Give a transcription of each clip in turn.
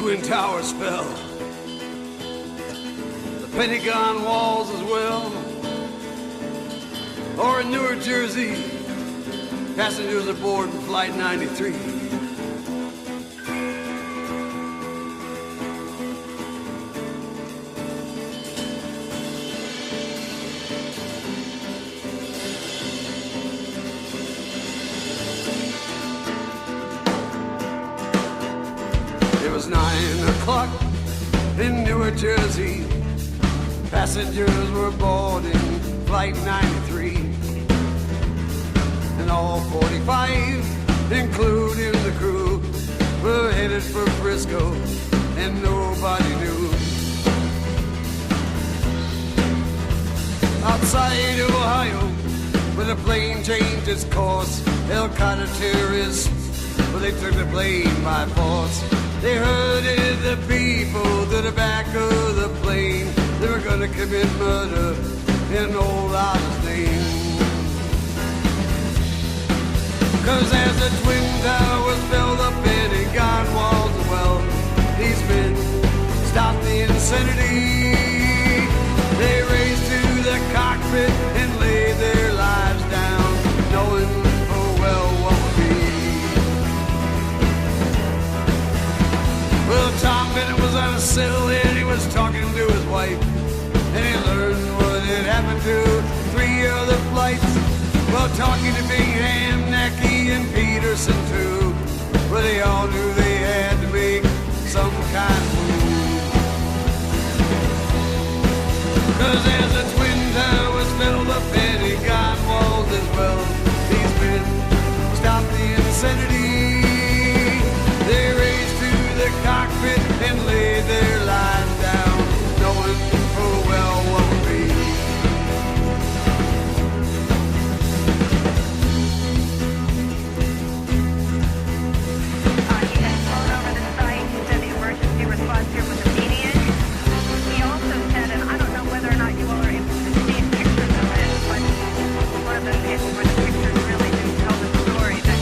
Twin Towers fell, the Pentagon walls as well, or in Newark, Jersey, passengers aboard Flight 93. It was 9 o'clock in Newark, Jersey. Passengers were boarding Flight 93. And all 45, including the crew, were headed for Frisco, and nobody knew. Outside Ohio, where the plane changed its course, Al-Qaeda terrorists, well, they took the plane by force. They herded the people to the back of the plane. They were gonna commit murder in old Allah's name. 'Cause as the Twin Towers fell, the Pentagon walls as well, these men stopped the insanity. They raced to the cockpit and laid their lives down, knowing full well what would be. Well, Tom Bennett was on a cell and he was talking to his wife, and he learned what had happened to 3 other flights. Well, talking to Bingham, Nacky, and Peterson too, well, they all knew they had to make some kind of move. 'Cause as the Twin Towers fell, the Pentagon walls as well, these men stopped the insanity. They raced to the cockpit and laid their lives down, knowing full well what would be. He had flown over the site. He said the emergency response here was immediate. He also said, and I don't know whether or not you all are able to see pictures of it, but one of the pictures really do tell the story, that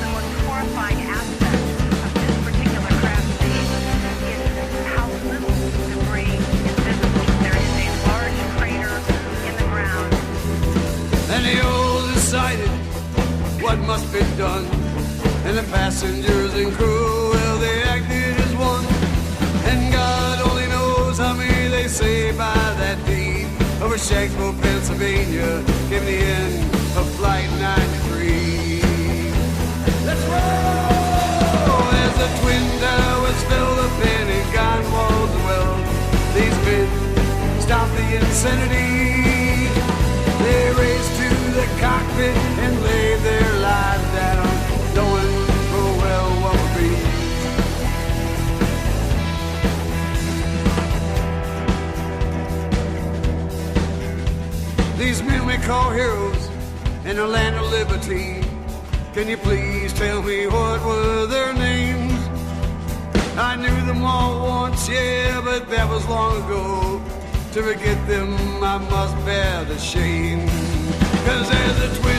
the most horrifying aspect of this particular crash scene is how little debris is visible. There is a large crater in the ground. And they all decided what must be done, and the passengers and crew, well, they acted as one. And God only knows how many they saved by that deed. Over Shanksville, Pennsylvania, came the end of Flight 93. Let's roll! As the Twin Towers fell, the Pentagon walls as well, these men stopped the insanity. They raced to the cockpit and laid their lives down, knowing full well what would be. These men we call heroes in the land of liberty. Can you please tell me what were their names? I knew them all once, yeah, but that was long ago. To forget them, I must bear the shame. 'Cause as the Twin